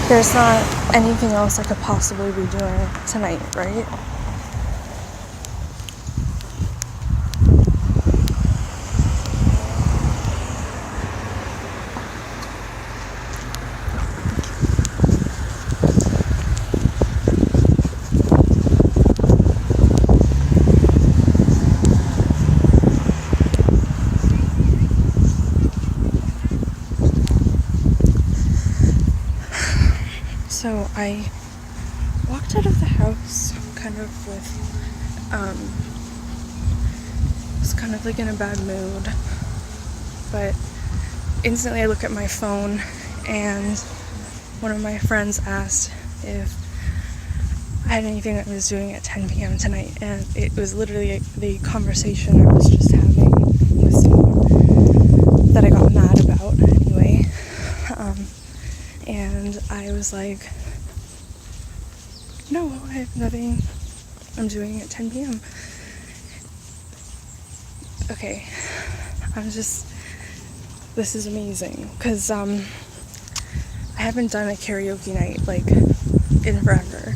there's not anything else I could possibly be doing tonight, right? So I walked out of the house kind of with, was kind of like in a bad mood, but instantly I look at my phone and one of my friends asked if I had anything that I was doing at 10 p.m. tonight, and it was literally the conversation I was just having with someone that I got mad about anyway. And I was like, no, I have nothing I'm doing at 10 p.m. Okay, this is amazing, because I haven't done a karaoke night, like, in forever,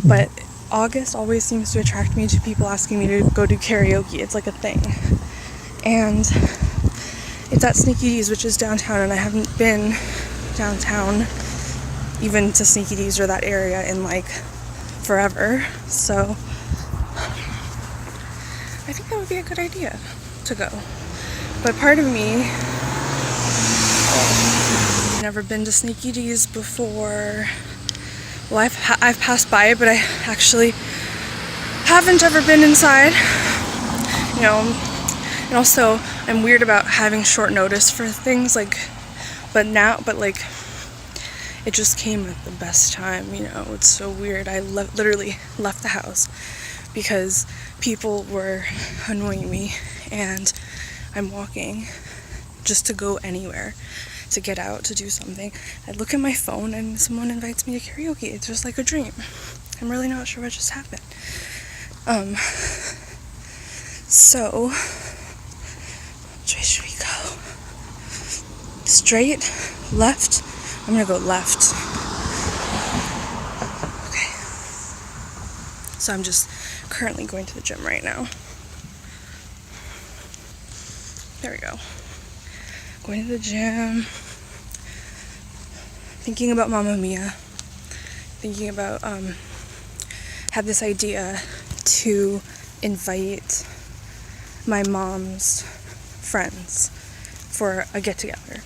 but August always seems to attract me to people asking me to go do karaoke. It's like a thing, and it's at Sneaky D's, which is downtown, and I haven't been downtown, even to Sneaky D's or that area, in like forever, so I think that would be a good idea to go. But part of me, I've never been to Sneaky D's before. Well, I've passed by it, but I actually haven't ever been inside, you know. And also I'm weird about having short notice for things, like, but like, it just came at the best time, you know. It's so weird. I literally left the house because people were annoying me, and I'm walking just to go anywhere, to get out, to do something. I look at my phone and someone invites me to karaoke. It's just like a dream. I'm really not sure what just happened. So, which way should we go? Straight? Left? I'm gonna go left. Okay. So I'm just currently going to the gym right now. There we go. Going to the gym. Thinking about Mamma Mia. Thinking about, had this idea to invite my mom's friends for a get-together,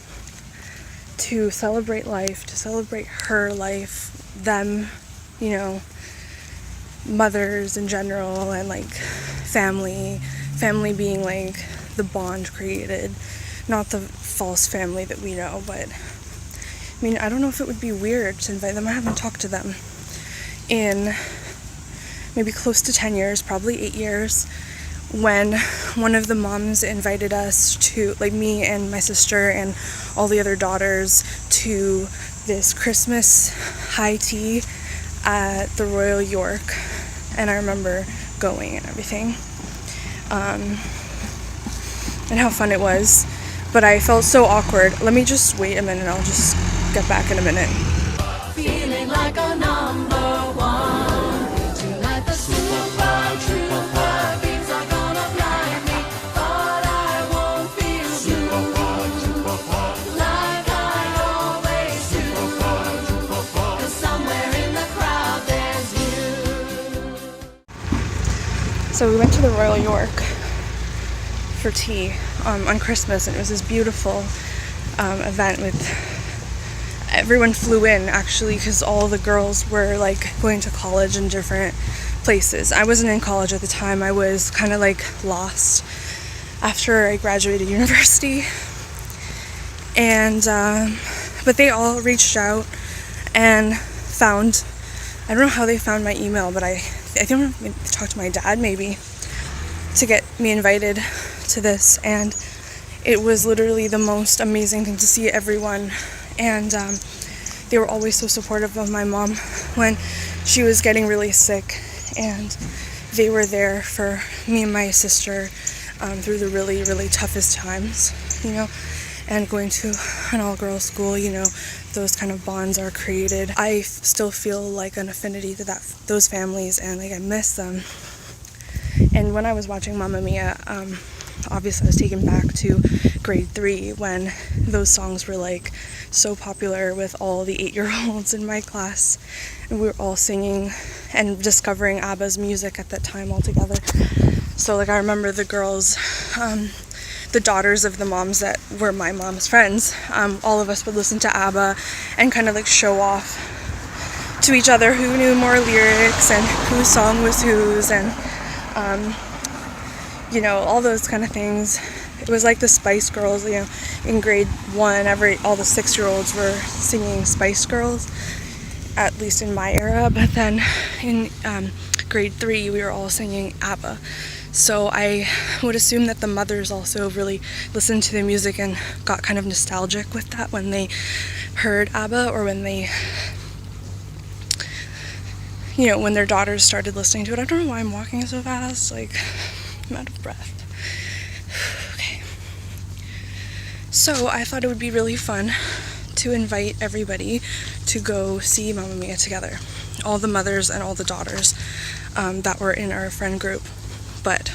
to celebrate life, to celebrate her life, them, you know, mothers in general, and like family being like the bond created, not the false family that we know. But I mean, I don't know if it would be weird to invite them. I haven't talked to them in maybe close to 10 years, probably 8 years, when one of the moms invited us to, like, me and my sister and all the other daughters, to this Christmas high tea at the Royal York, and I remember going and everything, and how fun it was, but I felt so awkward. Let me just wait a minute, I'll just get back in a minute. Feeling like a number one. Tonight the Super Trouper beams are gonna blind me, but I won't feel blue like I always do. 'Cause somewhere in the crowd there's you. So we went to the Royal York for tea on Christmas, and it was this beautiful event with everyone flew in, actually, because all the girls were like going to college in different places. I wasn't in college at the time. I was kind of like lost after I graduated university, and but they all reached out and found, I don't know how they found my email, but I think they talked to my dad maybe to get me invited to this, and it was literally the most amazing thing to see everyone. And they were always so supportive of my mom when she was getting really sick, and they were there for me and my sister through the really, really toughest times, you know. and going to an all-girls school, you know, those kind of bonds are created. I still feel like an affinity to those families, and like I miss them. And when I was watching Mamma Mia, obviously I was taken back to grade 3 when those songs were like so popular with all the 8-year-olds in my class, and we were all singing and discovering ABBA's music at that time all together. So like I remember the girls, the daughters of the moms that were my mom's friends, all of us would listen to ABBA and kind of like show off to each other who knew more lyrics and whose song was whose, and you know, all those kind of things. It was like the Spice Girls, you know, in grade 1, all the 6-year-olds were singing Spice Girls, at least in my era, but then in grade 3 we were all singing ABBA. So I would assume that the mothers also really listened to the music and got kind of nostalgic with that when they heard ABBA, or when they, you know, when their daughters started listening to it. I don't know why I'm walking so fast, like I'm out of breath. Okay. So I thought it would be really fun to invite everybody to go see Mamma Mia together. All the mothers and all the daughters that were in our friend group. But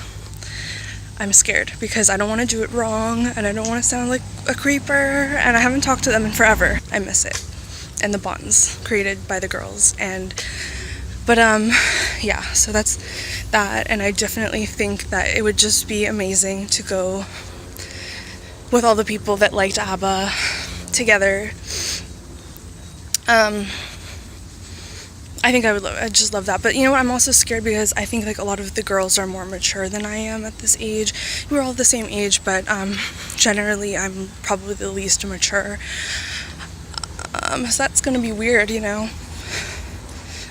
I'm scared because I don't want to do it wrong, and I don't want to sound like a creeper, and I haven't talked to them in forever. I miss it, and the bonds created by the girls. But yeah, so that's that, and I definitely think that it would just be amazing to go with all the people that liked ABBA together. I think I just love that. But you know what, I'm also scared because I think like a lot of the girls are more mature than I am at this age. We're all the same age, but generally I'm probably the least mature. So that's gonna be weird, you know.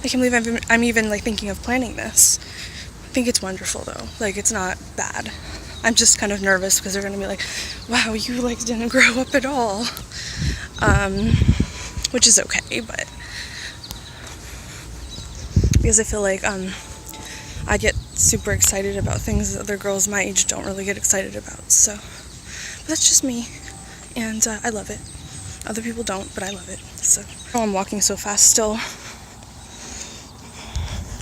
I can't believe I'm even like thinking of planning this. I think it's wonderful though. Like, it's not bad. I'm just kind of nervous because they're gonna be like, wow, you like didn't grow up at all. Which is okay, but because I feel like I get super excited about things that other girls my age don't really get excited about. So but that's just me, and I love it. Other people don't, but I love it. So I'm walking so fast still.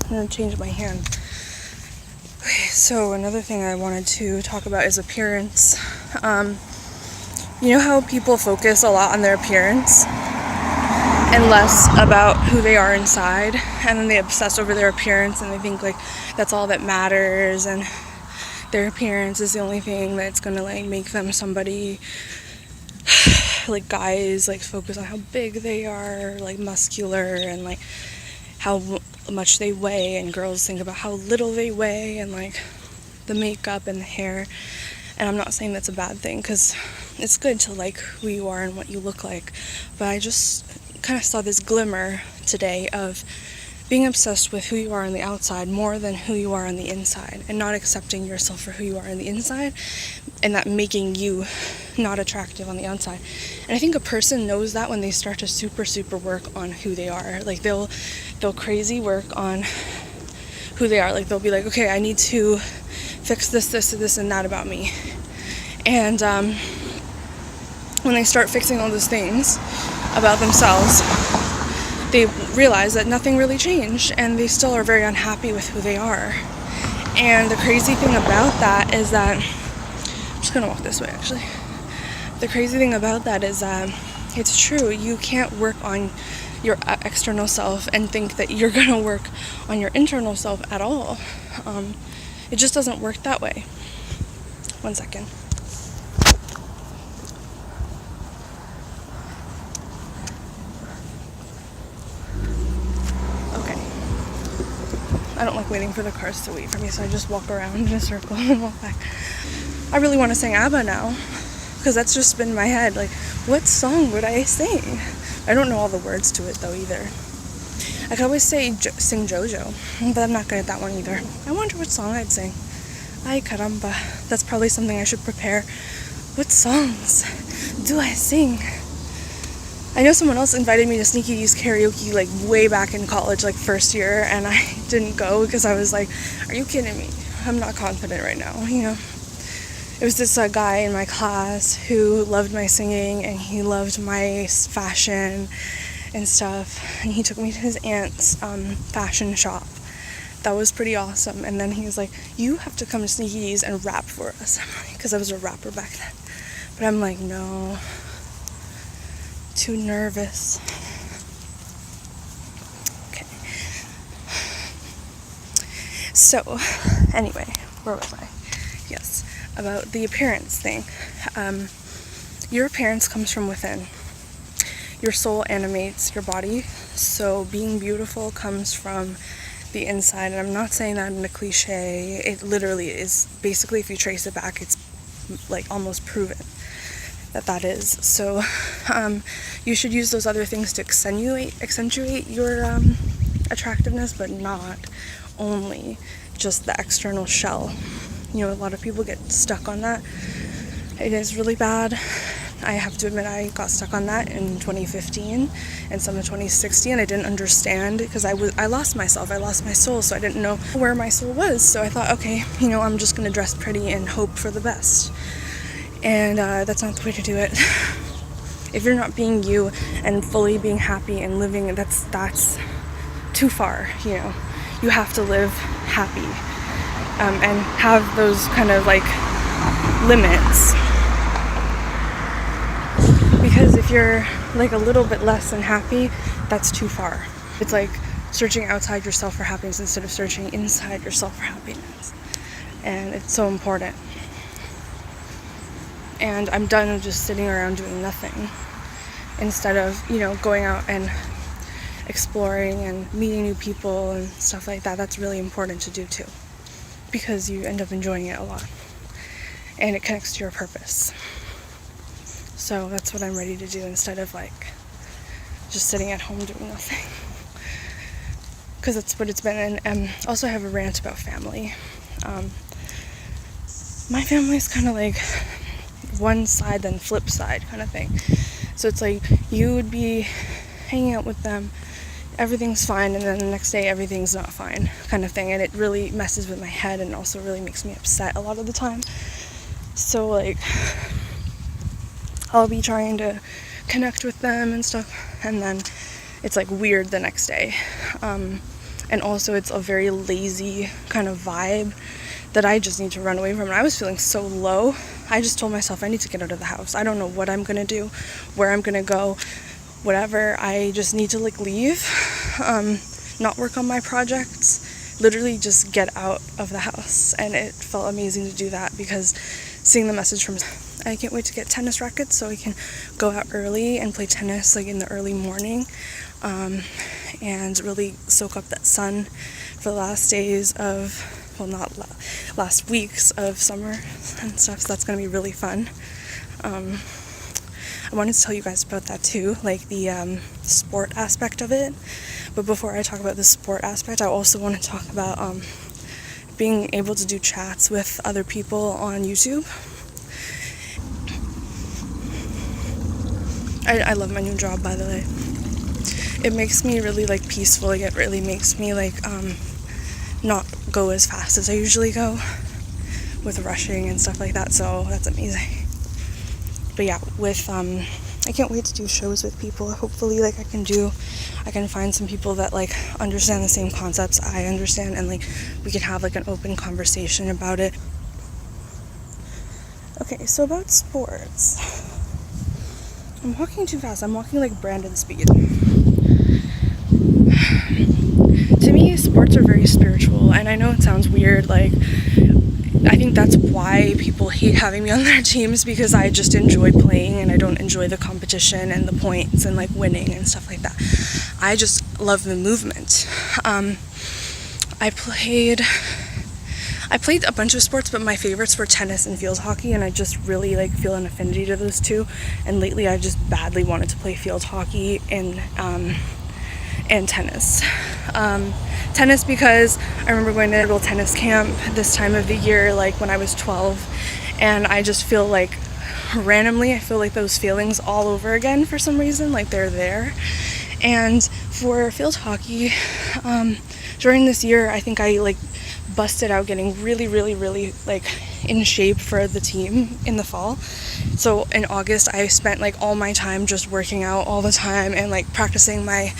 I'm gonna change my hand. Okay, so another thing I wanted to talk about is appearance. You know how people focus a lot on their appearance and less about who they are inside, and then they obsess over their appearance and they think like that's all that matters, and their appearance is the only thing that's gonna like make them somebody. Like guys like focus on how big they are, like muscular, and like how much they weigh, and girls think about how little they weigh, and like the makeup and the hair. And I'm not saying that's a bad thing, because it's good to like who you are and what you look like, but I just kind of saw this glimmer today of being obsessed with who you are on the outside more than who you are on the inside, and not accepting yourself for who you are on the inside, and that making you not attractive on the outside. And I think a person knows that when they start to super work on who they are. Like they'll crazy work on who they are. Like they'll be like, okay, I need to fix this and that about me. And when they start fixing all those things about themselves, they realize that nothing really changed, and they still are very unhappy with who they are. And the crazy thing about that is that, I'm just gonna walk this way actually. The crazy thing about that is that it's true, you can't work on your external self and think that you're gonna work on your internal self at all. It just doesn't work that way. One second. I don't like waiting for the cars to wait for me, so I just walk around in a circle and walk back. I really want to sing ABBA now, because that's just been in my head. Like, what song would I sing? I don't know all the words to it though either. I could always sing JoJo, but I'm not good at that one either. I wonder what song I'd sing. Ay caramba, that's probably something I should prepare. What songs do I sing? I know someone else invited me to Sneaky D's karaoke like way back in college, like first year, and I didn't go because I was like, are you kidding me? I'm not confident right now, you know. was this guy in my class who loved my singing and he loved my fashion and stuff, and he took me to his aunt's fashion shop. That was pretty awesome. And then he was like, you have to come to Sneaky's and rap for us, because I was a rapper back then. But I'm like, no, too nervous. Okay. So anyway, where was I? Yes, about the appearance thing. Your appearance comes from within. Your soul animates your body, so being beautiful comes from the inside. And I'm not saying that in a cliche. It literally is. Basically, if you trace it back, it's like almost proven that is. So you should use those other things to accentuate your attractiveness, but not only just the external shell. You know, a lot of people get stuck on that. It is really bad. I have to admit, I got stuck on that in 2015 and some of 2016. I didn't understand, because I lost myself. I lost my soul, so I didn't know where my soul was. So I thought, okay, you know, I'm just going to dress pretty and hope for the best. And that's not the way to do it. If you're not being you and fully being happy and living, that's too far, you know. You have to live happy and have those kind of like limits. Because if you're like a little bit less than happy, that's too far. It's like searching outside yourself for happiness instead of searching inside yourself for happiness. And it's so important. And I'm done with just sitting around doing nothing, instead of, you know, going out and exploring and meeting new people and stuff like that. That's really important to do too, because you end up enjoying it a lot and it connects to your purpose. So that's what I'm ready to do, instead of like just sitting at home doing nothing, because that's what it's been. And also I have a rant about family. My family is kind of like one side then flip side kind of thing. So it's like you would be hanging out with them, everything's fine, and then the next day everything's not fine kind of thing. And it really messes with my head and also really makes me upset a lot of the time. So like I'll be trying to connect with them and stuff, and then it's like weird the next day. And also it's a very lazy kind of vibe that I just need to run away from. And I was feeling so low. I just told myself I need to get out of the house. I don't know what I'm gonna do, where I'm gonna go, whatever. I just need to like leave, not work on my projects, literally just get out of the house. And it felt amazing to do that, because seeing the message from, I can't wait to get tennis rackets so I can go out early and play tennis like in the early morning, and really soak up that sun for the last days of, well, not last weeks of summer and stuff. So that's going to be really fun. I wanted to tell you guys about that too, like the sport aspect of it. But before I talk about the sport aspect, I also want to talk about being able to do chats with other people on YouTube. I love my new job, by the way. It makes me really like peaceful. Like it really makes me like not go as fast as I usually go with rushing and stuff like that. So that's amazing. But yeah, with I can't wait to do shows with people. Hopefully like I can find some people that like understand the same concepts I understand, and like we can have like an open conversation about it. Okay, so about sports. I'm walking too fast. I'm walking like Brandon speed. To me, sports are very spiritual, and I know it sounds weird. Like, I think that's why people hate having me on their teams, because I just enjoy playing and I don't enjoy the competition and the points and like winning and stuff like that. I just love the movement. I played a bunch of sports, but my favorites were tennis and field hockey, and I just really like feel an affinity to those two. And lately I just badly wanted to play field hockey and tennis. Tennis because I remember going to a little tennis camp this time of the year, like when I was 12, and I just feel like randomly I feel like those feelings all over again for some reason, like they're there. And for field hockey, during this year I think I like busted out getting really like in shape for the team in the fall. So in August, I spent like all my time just working out all the time and like practicing my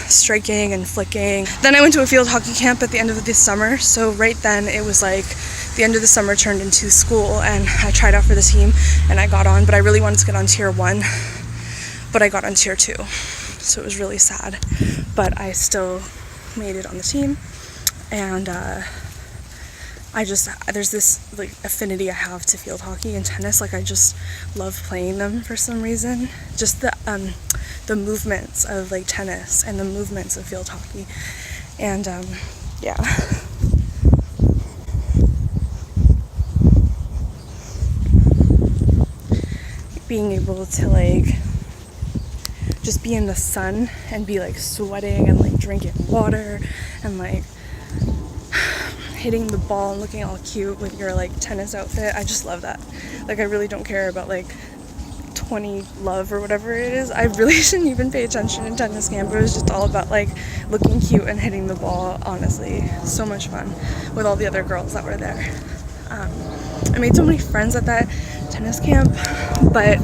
striking and flicking. Then I went to a field hockey camp at the end of this summer. So right then it was like the end of the summer turned into school, and I tried out for the team and I got on, but I really wanted to get on tier 1, but I got on tier 2. So it was really sad, but I still made it on the team. And there's this like affinity I have to field hockey and tennis. Like I just love playing them for some reason. Just the movements of like tennis and the movements of field hockey. And yeah. Being able to like just be in the sun and be like sweating and like drinking water and like hitting the ball and looking all cute with your like tennis outfit. I just love that. Like I really don't care about like 20 love or whatever it is. I really shouldn't even pay attention in tennis camp. It was just all about like looking cute and hitting the ball. Honestly, so much fun with all the other girls that were there. I made so many friends at that tennis camp, but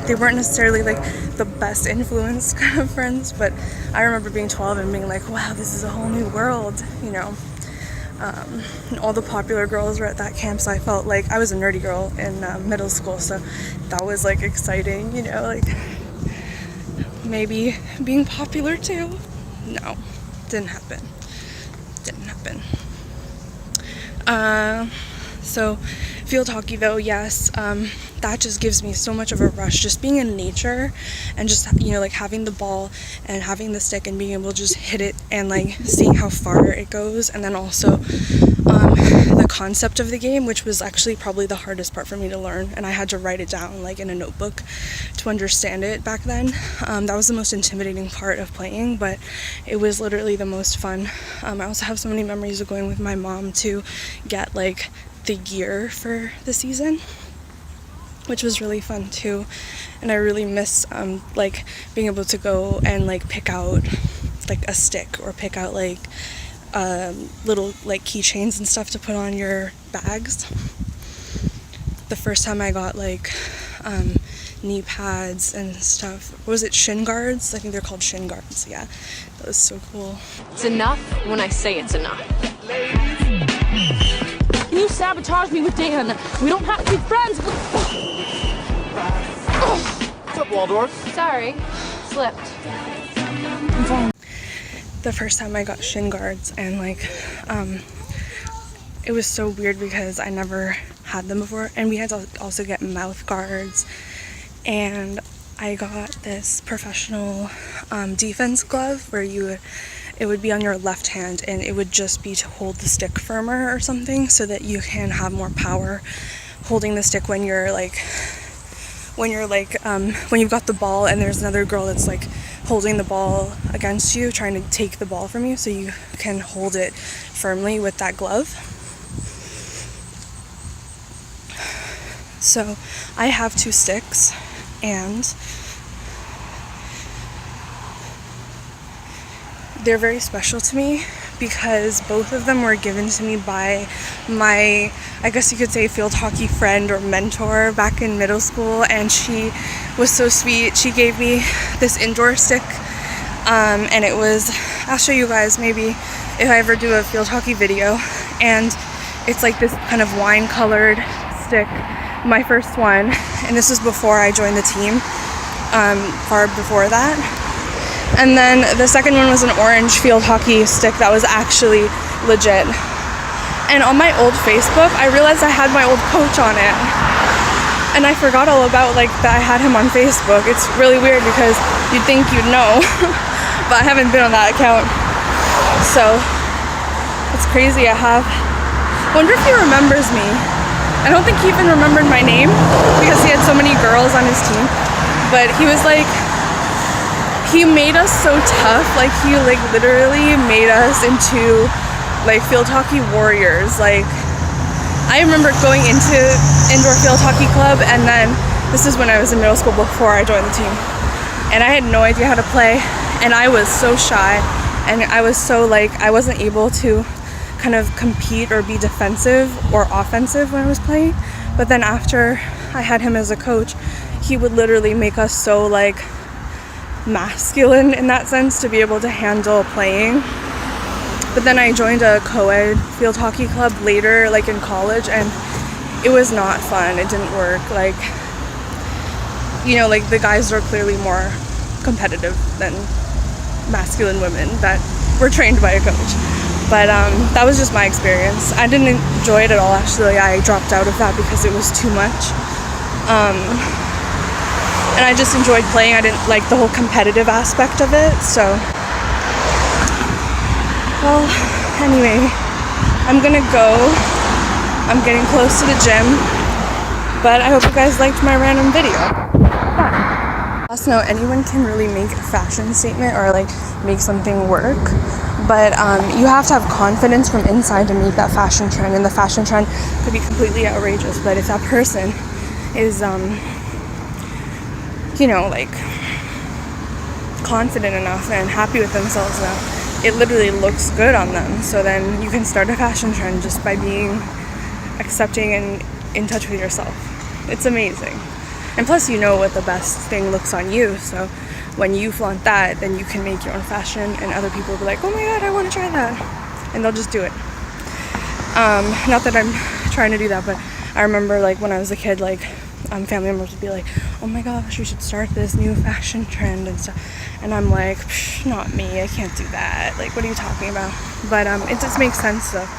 they weren't necessarily like the best influence kind of friends. But I remember being 12 and being like, wow, this is a whole new world, you know. And all the popular girls were at that camp, so I felt like I was a nerdy girl in middle school, so that was like exciting, you know, like maybe being popular too. No, didn't happen. So field hockey though, yes, that just gives me so much of a rush, just being in nature and just, you know, like having the ball and having the stick and being able to just hit it and like seeing how far it goes. And then also the concept of the game, which was actually probably the hardest part for me to learn, and I had to write it down like in a notebook to understand it back then. That was the most intimidating part of playing, but it was literally the most fun. I also have so many memories of going with my mom to get like the gear for the season, which was really fun too. And I really miss like being able to go and like pick out like a stick or pick out like little like keychains and stuff to put on your bags. The first time I got like knee pads and stuff, what was it, shin guards? I think they're called shin guards. Yeah, that was so cool. It's enough when I say it's enough. You sabotage me with Dan. We don't have to be friends. What's up, Waldorf? Sorry, slipped. The first time I got shin guards, and like it was so weird because I never had them before, and we had to also get mouth guards, and I got this professional defense glove where it would be on your left hand, and it would just be to hold the stick firmer or something, so that you can have more power holding the stick when you've got the ball and there's another girl that's like holding the ball against you, trying to take the ball from you, so you can hold it firmly with that glove. So I have 2 sticks, and they're very special to me because both of them were given to me by my, I guess you could say, field hockey friend or mentor back in middle school, and she was so sweet. She gave me this indoor stick, and it was, I'll show you guys maybe if I ever do a field hockey video, and it's like this kind of wine colored stick, my first one, and this was before I joined the team, far before that. And then the second one was an orange field hockey stick that was actually legit. And on my old Facebook, I realized I had my old coach on it. And I forgot all about like that I had him on Facebook. It's really weird because you'd think you'd know, but I haven't been on that account. So it's crazy. Wonder if he remembers me. I don't think he even remembered my name because he had so many girls on his team. But he was like, he made us so tough. Like he like literally made us into like field hockey warriors. Like I remember going into indoor field hockey club, and then this is when I was in middle school before I joined the team, and I had no idea how to play, and I was so shy, and I was so like I wasn't able to kind of compete or be defensive or offensive when I was playing. But then after I had him as a coach, he would literally make us so like masculine in that sense to be able to handle playing. But then I joined a co-ed field hockey club later, like in college, and it was not fun. It didn't work. Like, you know, like the guys are clearly more competitive than masculine women that were trained by a coach. But that was just my experience. I didn't enjoy it at all, actually. I dropped out of that because it was too much. And I just enjoyed playing. I didn't like the whole competitive aspect of it. So, well, anyway, I'm gonna go. I'm getting close to the gym. But I hope you guys liked my random video. Also, no, anyone can really make a fashion statement or like make something work, but you have to have confidence from inside to make that fashion trend, and the fashion trend could be completely outrageous, but if that person is you know, like confident enough and happy with themselves enough, it literally looks good on them. So then you can start a fashion trend just by being accepting and in touch with yourself. It's amazing. And plus, you know what the best thing looks on you, so when you flaunt that, then you can make your own fashion, and other people will be like, oh my god, I want to try that, and they'll just do it. Not that I'm trying to do that, but I remember like when I was a kid, like family members would be like, oh my gosh, we should start this new fashion trend and stuff, and I'm like, not me, I can't do that, like what are you talking about? But it just makes sense though.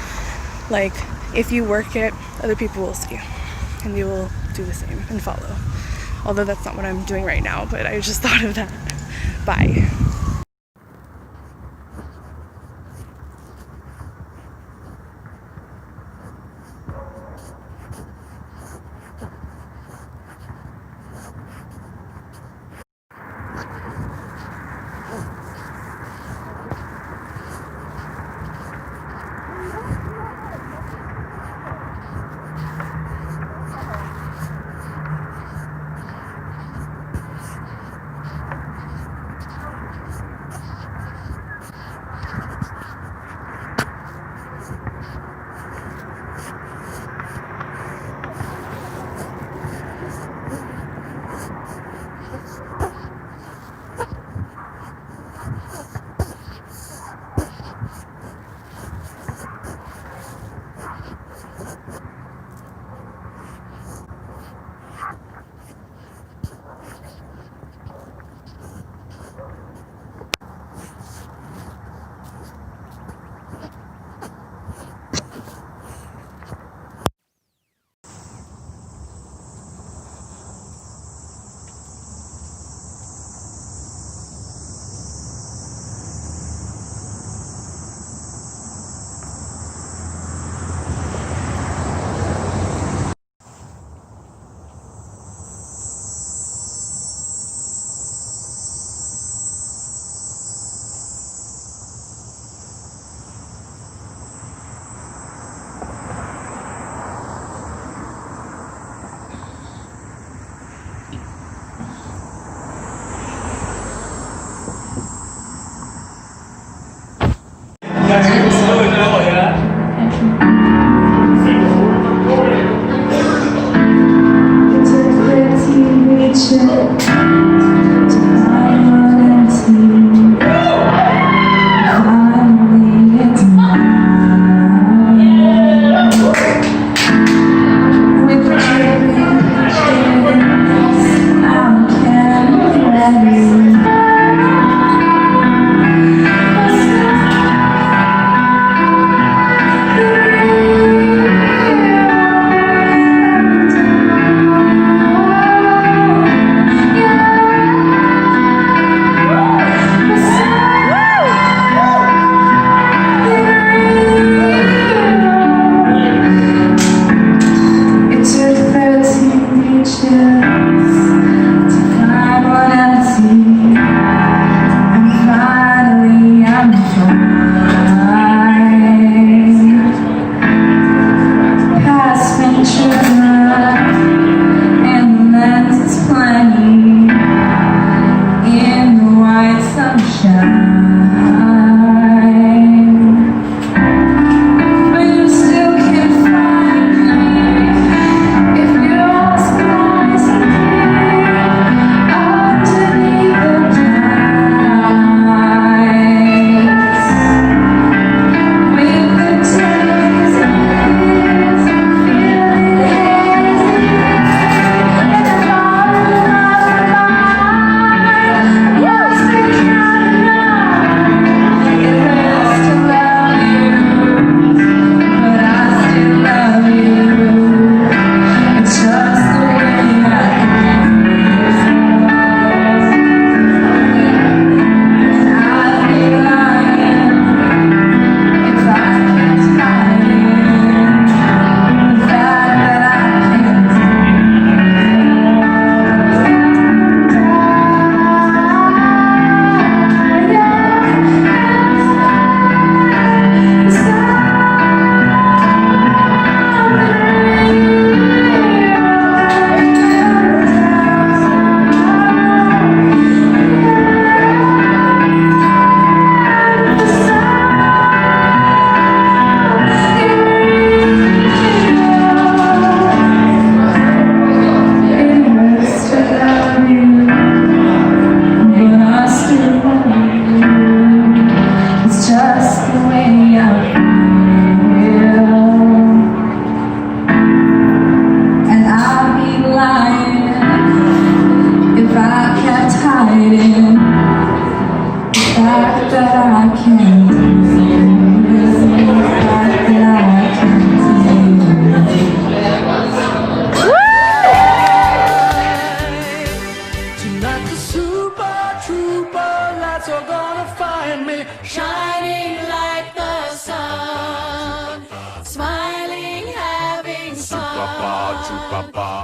Like if you work it, other people will see you, and you will do the same and follow. Although that's not what I'm doing right now, but I just thought of that. Bye.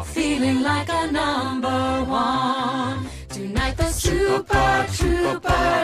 feeling like a number one. Tonight the Super Trouper